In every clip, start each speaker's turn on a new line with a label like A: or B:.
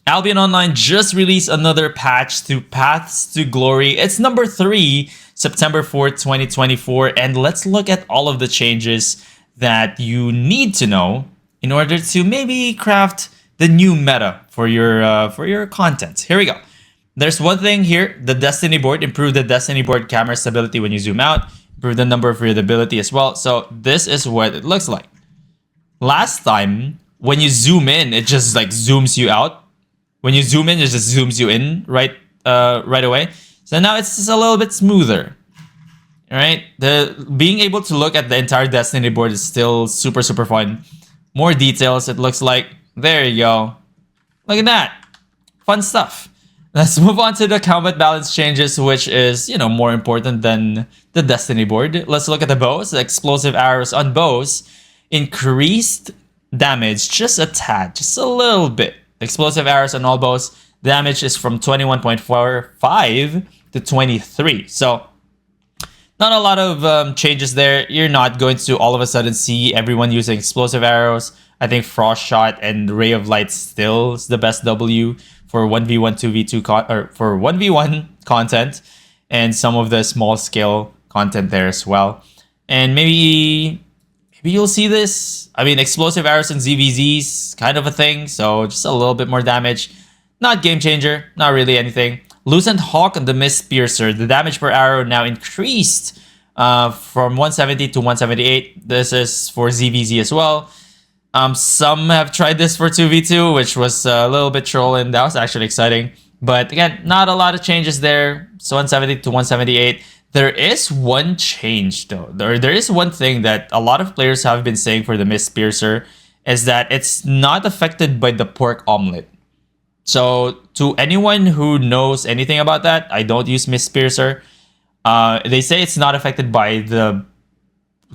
A: Albion Online just released another patch to Paths to Glory. It's number 3, September 4th, 2024. And let's look at all of the changes that you need to know in order to maybe craft the new meta for your content. Here we go. There's one thing here, the Destiny board. Improve the Destiny board camera stability when you zoom out. Improve the number of readability as well. So this is what it looks like. Last time, when you zoom in, it just like zooms you out. When you zoom in, it just zooms you in right away. So now it's just a little bit smoother. All right, being able to look at the entire Destiny board is still super fun. More details, it looks like. There you go. Look at that. Fun stuff. Let's move on to the combat balance changes, which is, more important than the Destiny board. Let's look at the bows. The explosive arrows on bows increased damage just a tad, just a little bit. Explosive arrows on all bows, damage is from 21.45 to 23. So not a lot of changes there. You're not going to all of a sudden see everyone using explosive arrows. I think Frost Shot and Ray of Light still is the best W for 1v1, 2v2 or for 1v1 content, and some of the small scale content there as well. And maybe you'll see this. I mean, explosive arrows and ZVZs, kind of a thing. So just a little bit more damage. Not game changer. Not really anything. Lucent Hawk and the Mist Piercer. The damage per arrow now increased from 170 to 178. This is for ZVZ as well. Some have tried this for 2v2, which was a little bit trolling. That was actually exciting. But again, not a lot of changes there. So 170 to 178. There is one change though. There is one thing that a lot of players have been saying for the Mist Piercer is that it's not affected by the pork omelet. So to anyone who knows anything about that, I don't use Mist Piercer. They say it's not affected by the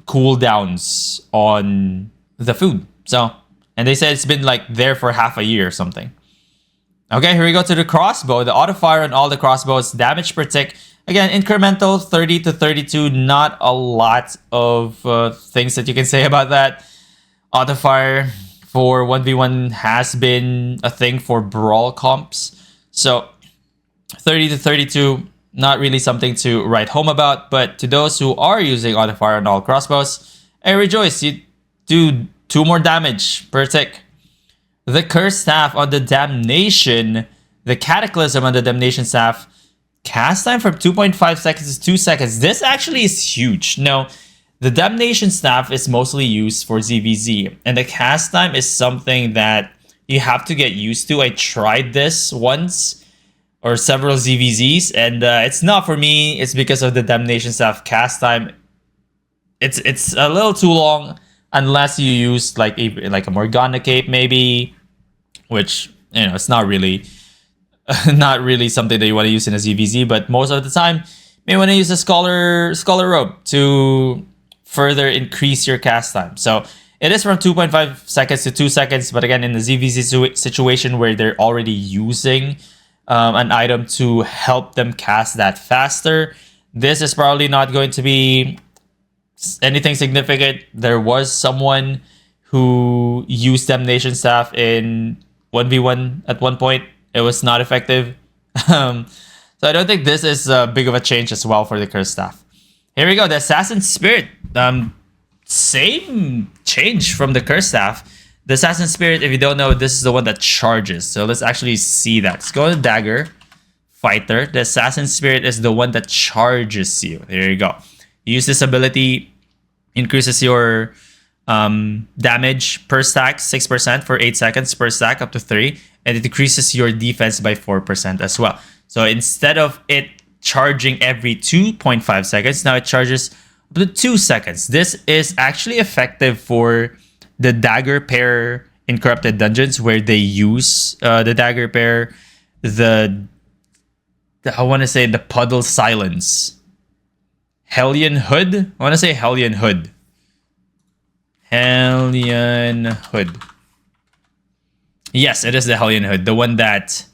A: cooldowns on the food. So, and they said it's been like there for half a year or something. Okay, here we go to the crossbow. The auto fire on all the crossbows, damage per tick. Again, incremental 30 to 32. Not a lot of things that you can say about that. Auto fire for 1v1 has been a thing for brawl comps. So 30 to 32, not really something to write home about. But to those who are using auto fire on all crossbows, I rejoice. You do 2 more damage per tick. The Curse Staff on the Damnation. The Cataclysm on the Damnation Staff. Cast time from 2.5 seconds to 2 seconds. This actually is huge. Now, the Damnation Staff is mostly used for ZVZ. And the cast time is something that you have to get used to. I tried this once. Or several ZVZs. And it's not for me. It's because of the Damnation Staff cast time. It's a little too long. Unless you use like a Morgana Cape maybe. Which, it's not really something that you want to use in a ZVZ, but most of the time, you may want to use a Scholar Robe to further increase your cast time. So it is from 2.5 seconds to 2 seconds, but again, in the ZVZ situation where they're already using an item to help them cast that faster, this is probably not going to be anything significant. There was someone who used Damnation Staff in 1v1 at one point. It was not effective. So I don't think this is big of a change as well for the Curse Staff. Here we go. The Assassin Spirit. Same change from the Curse Staff. The Assassin Spirit, if you don't know, this is the one that charges. So let's actually see that. Let's go to Dagger. Fighter. The Assassin Spirit is the one that charges you. There you go. You use this ability. Increases your damage per stack 6% for 8 seconds per stack up to 3, and it decreases your defense by 4% as well. So instead of it charging every 2.5 seconds, now it charges up to 2 seconds. This is actually effective for the Dagger pair in Corrupted Dungeons where they use the Dagger pair, I want to say the Puddle Silence. Hellion Hood? I want to say Hellion Hood. Hellion Hood. Yes, it is the Hellion Hood. The one that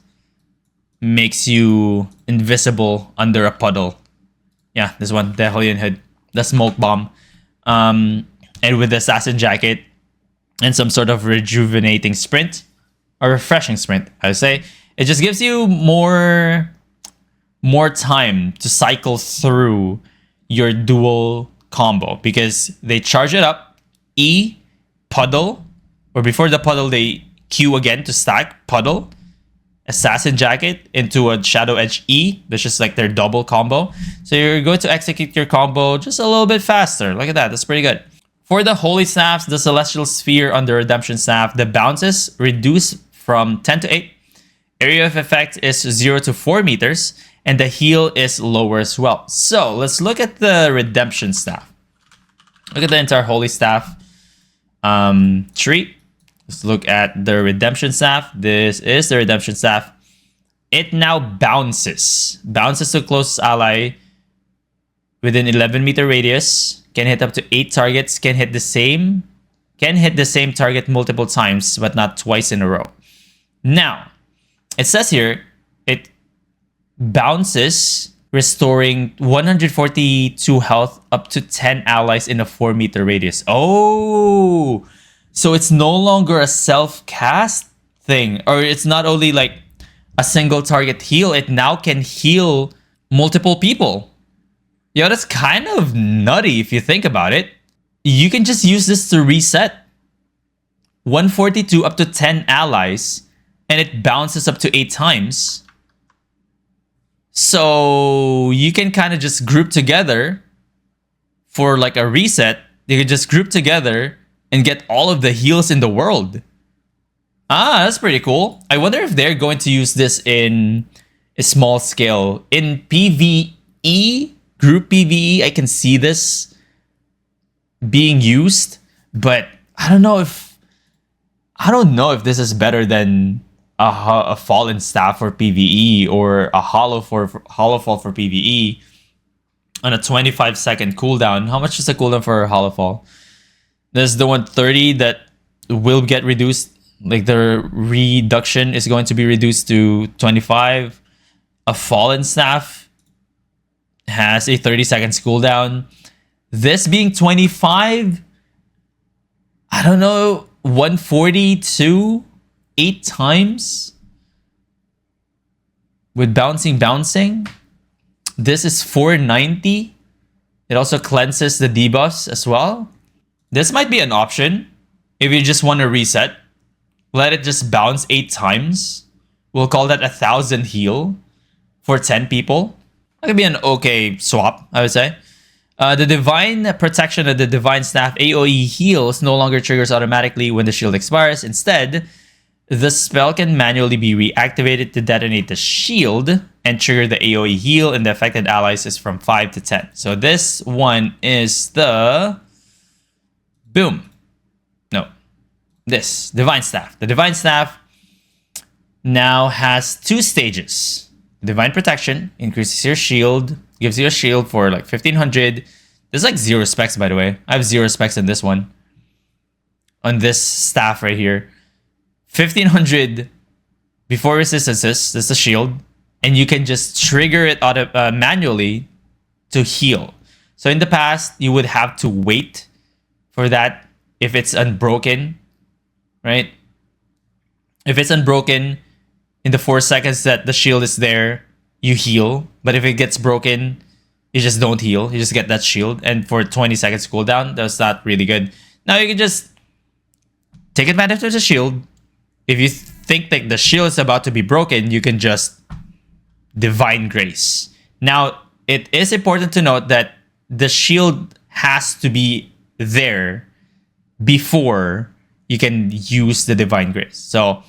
A: makes you invisible under a puddle. Yeah, this one. The Hellion Hood. The Smoke Bomb. And with the Assassin Jacket. And some sort of rejuvenating sprint. a refreshing sprint, I would say. It just gives you more time to cycle through your dual combo because they charge it up, E, puddle, or before the puddle they Q again to stack puddle, assassin jacket into a shadow edge E. That's just like their double combo. So you're going to execute your combo just a little bit faster. Look at that, that's pretty good. For the Holy Staffs, the Celestial Sphere on the Redemption Staff, the bounces reduce from 10 to 8. Area of effect is 0 to 4 meters, and the heal is lower as well. So let's look at the Redemption Staff. Look at the entire Holy Staff tree. Let's look at the Redemption Staff. This is the Redemption Staff. It now bounces. Bounces to closest ally within 11 meter radius. Can hit up to 8 targets. Can hit the same target multiple times, but not twice in a row. Now, it says here, it bounces, restoring 142 health up to 10 allies in a 4 meter radius. Oh, so it's no longer a self-cast thing, or it's not only like a single target heal, it now can heal multiple people. Yo, that's kind of nutty if you think about it. You can just use this to reset 142 up to 10 allies, and it bounces up to 8 times. So you can kind of just group together for like a reset. You can just group together and get all of the heals in the world. Ah, that's pretty cool. I wonder if they're going to use this in a small scale. In PvE, group PvE, I can see this being used, but I don't know if this is better than a Fallen Staff for PvE or a Hollow Fall for PvE on a 25-second cooldown. How much is the cooldown for Hollow Fall? There's the 130 that will get reduced. Like the reduction is going to be reduced to 25. A Fallen Staff has a 30 seconds cooldown. This being 25, I don't know, 142 8 times with bouncing. This is 490. It also cleanses the debuffs as well. This might be an option if you just want to reset. Let it just bounce 8 times. We'll call that 1,000 heal for 10 people. That could be an okay swap, I would say. The Divine Protection of the Divine Staff AoE heals no longer triggers automatically when the shield expires. Instead, the spell can manually be reactivated to detonate the shield and trigger the AoE heal, and the affected allies is from 5 to 10. So this one is the... Boom. No. This. Divine Staff. The Divine Staff now has 2 stages. Divine Protection increases your shield, gives you a shield for like 1500. There's like 0 specs, by the way. I have 0 specs in this one. On this staff right here. 1500 before resistances. That's the shield. And you can just trigger it manually to heal. So in the past, you would have to wait for that if it's unbroken, right? If it's unbroken, in the 4 seconds that the shield is there, you heal. But if it gets broken, you just don't heal. You just get that shield. And for 20 seconds cooldown, that's not really good. Now you can just take advantage of the shield. If you think that the shield is about to be broken, you can just Divine Grace. Now, it is important to note that the shield has to be there before you can use the Divine Grace. So,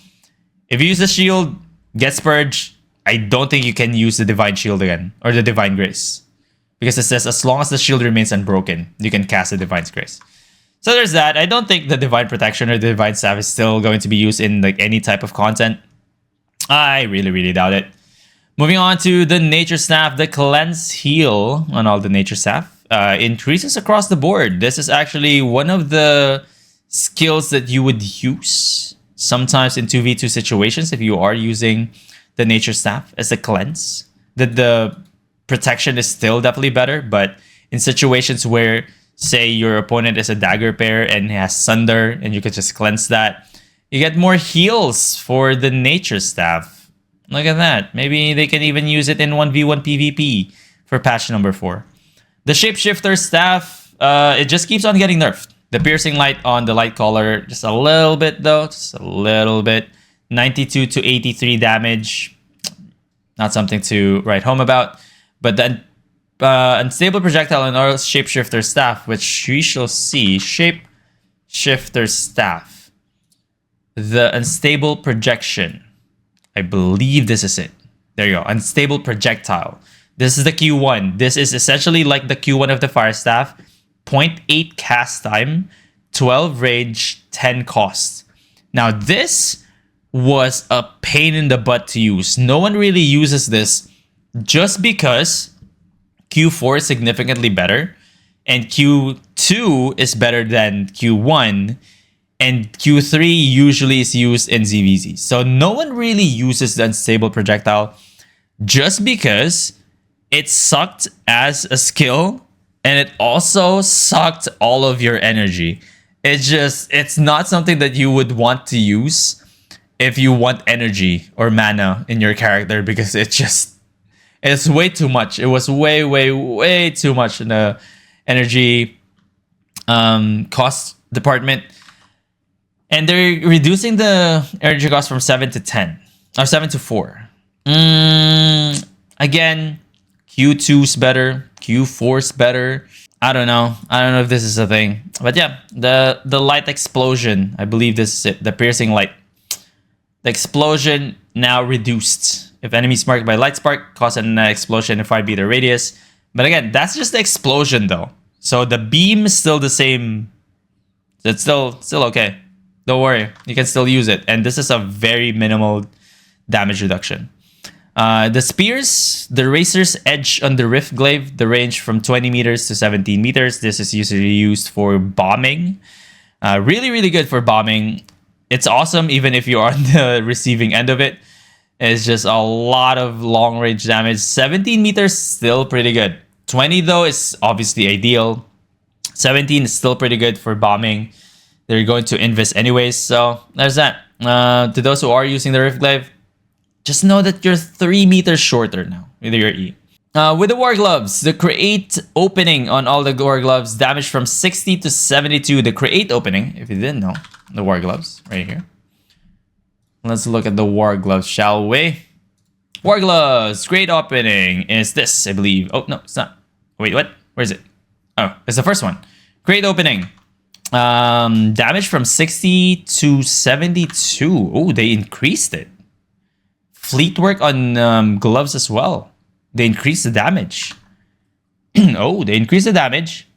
A: if you use the shield, gets purged, I don't think you can use the Divine Shield again, or the Divine Grace. Because it says, as long as the shield remains unbroken, you can cast the Divine Grace. So there's that. I don't think the Divine Protection or the Divine Staff is still going to be used in like any type of content. I really, really doubt it. Moving on to the Nature Staff, the Cleanse Heal on all the Nature Staff increases across the board. This is actually one of the skills that you would use sometimes in 2v2 situations if you are using the Nature Staff as a cleanse. The protection is still definitely better, but in situations where, say, your opponent is a dagger pair and has Sunder, and you can just cleanse that, You get more heals for the nature staff. Look at that. Maybe they can even use it in 1v1 PvP for patch number 4. The Shapeshifter Staff, it just keeps on getting nerfed. The piercing light on the light collar, just a little bit though, just a little bit. 92 to 83 damage. Not something to write home about. But then unstable projectile and our Shapeshifter Staff, which we shall see. Shapeshifter Staff. The unstable projection. I believe this is it. There you go. Unstable projectile. This is the Q1. This is essentially like the Q1 of the Fire Staff. 0.8 cast time, 12 range, 10 cost. Now this was a pain in the butt to use. No one really uses this just because Q4 is significantly better and Q2 is better than Q1 and Q3 usually is used in ZVZ. So no one really uses the unstable projectile just because it sucked as a skill and it also sucked all of your energy. It's not something that you would want to use if you want energy or mana in your character because it's way too much. It was way too much in the energy cost department. And they're reducing the energy cost from 7 to 10. Or 7 to 4. Again, Q2's better. Q4's better. I don't know. I don't know if this is a thing. But yeah, the light explosion. I believe this is it. The piercing light. The explosion now reduced. If enemies marked by light spark, cause an explosion in 5 meter radius. But again, that's just the explosion though. So the beam is still the same. It's still okay. Don't worry. You can still use it. And this is a very minimal damage reduction. The spears, the Razor's Edge on the Rift Glaive, the range from 20 meters to 17 meters. This is usually used for bombing. Really good for bombing. It's awesome even if you are on the receiving end of it. It's just a lot of long range damage. 17 meters, still pretty good. 20 though is obviously ideal. 17 is still pretty good for bombing. They're going to invest anyways, so there's that. To those who are using the Rift Glaive, just know that you're 3 meters shorter now with your E. With the War Gloves, the Create opening on all the War Gloves, damage from 60 to 72. The Create opening, if you didn't know, the War Gloves, right here. Let's look at the War Gloves, shall we? War Gloves, Great opening is this, I believe. Oh, no, it's not. Wait, what? Where is it? Oh, it's the first one. Great opening. Damage from 60 to 72. Oh, they increased it. Fleet work on gloves as well. They increased the damage. Oh, they increased the damage.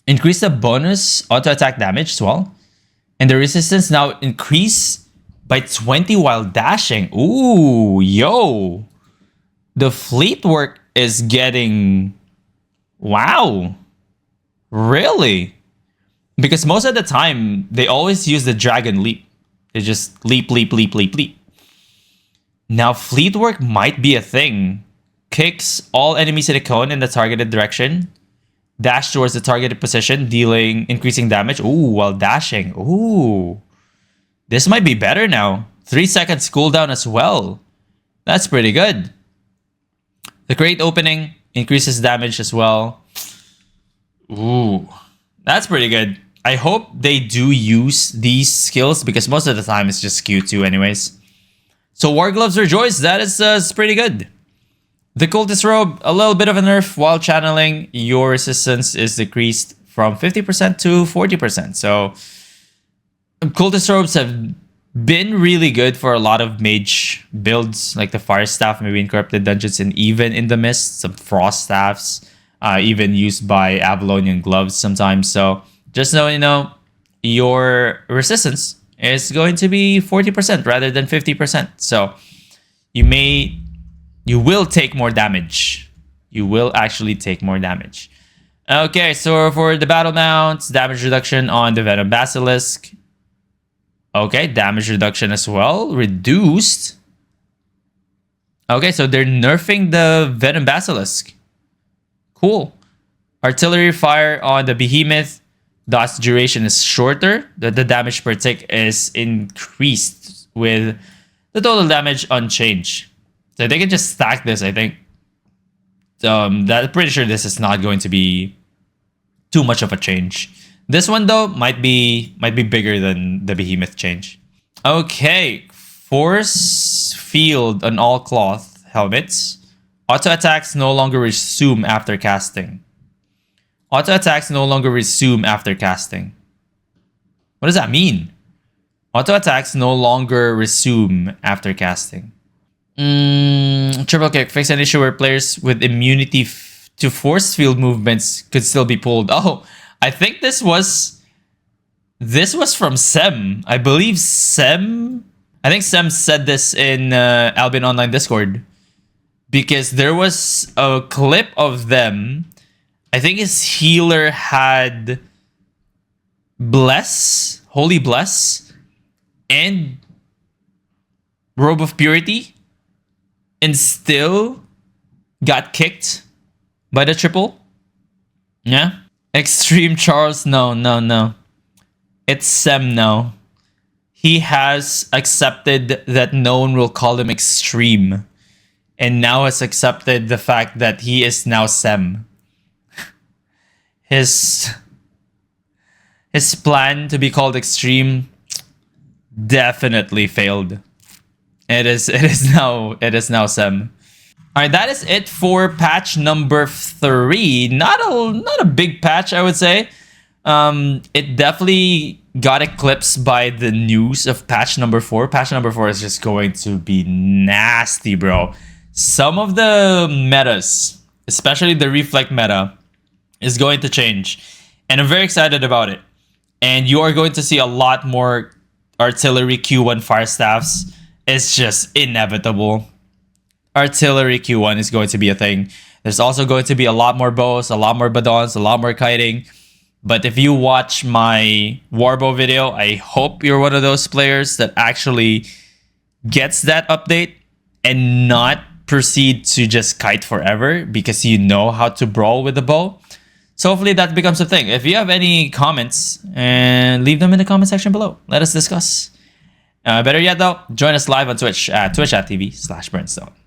A: Increase the bonus auto attack damage as well. And the resistance now increase by 20 while dashing. Ooh, yo. The fleet work is getting... Wow. Really? Because most of the time, they always use the Dragon Leap. They just leap. Now, fleet work might be a thing. Kicks all enemies in a cone in the targeted direction. Dash towards the targeted position, increasing damage. Ooh, while dashing. Ooh. This might be better now. 3 seconds cooldown as well. That's pretty good. The Great opening increases damage as well. Ooh. That's pretty good. I hope they do use these skills because most of the time it's just Q2 anyways. So War Gloves Rejoice, that is pretty good. The Cultist Robe, a little bit of a nerf while channeling. Your resistance is decreased from 50% to 40%. So Cultist Robes have been really good for a lot of mage builds, like the Fire Staff, maybe in Corrupted Dungeons, and even in the Mist, some Frost Staffs, even used by Avalonian Gloves sometimes. So just so you know, your resistance is going to be 40% rather than 50%. So you will take more damage. You will actually take more damage. Okay, so for the battle mounts, damage reduction on the Venom Basilisk. Okay, damage reduction as well. Reduced. Okay, so they're nerfing the Venom Basilisk. Cool. Artillery fire on the Behemoth. dodge duration is shorter. The damage per tick is increased with the total damage unchanged. So they can just stack this, I think. That pretty sure this is not going to be too much of a change. This one though might be bigger than the behemoth change. Okay, force field on all cloth helmets. Auto attacks no longer resume after casting. Auto attacks no longer resume after casting. What does that mean? Auto attacks no longer resume after casting. Triple kick. Fix an issue where players with immunity to force field movements could still be pulled. Oh, I think this was from Sem. I believe Sem. I think Sem said this in Albion Online Discord, because there was a clip of them. I think his healer had Bless, Holy Bless, and Robe of Purity, and still got kicked by the triple. Yeah. Extreme Charles, no. It's Sem now. He has accepted that no one will call him Extreme, and now has accepted the fact that he is now Sem. His plan to be called Extreme definitely failed. It is now Sem. All right, that is it for patch number 3. Not a big patch, I would say. It definitely got eclipsed by the news of patch number 4. Patch number 4 is just going to be nasty, bro. Some of the metas, especially the reflect meta, is going to change, and I'm very excited about it. And you are going to see a lot more artillery Q1 fire staffs. It's just inevitable. Artillery Q1 is going to be a thing. There's also going to be a lot more bows, a lot more badons, a lot more kiting. But if you watch my warbow video, I hope you're one of those players that actually gets that update and not proceed to just kite forever because you know how to brawl with the bow. So hopefully that becomes a thing. If you have any comments, and leave them in the comment section below. Let us discuss. Better yet though, join us live on Twitch at twitch.tv/Burnstone.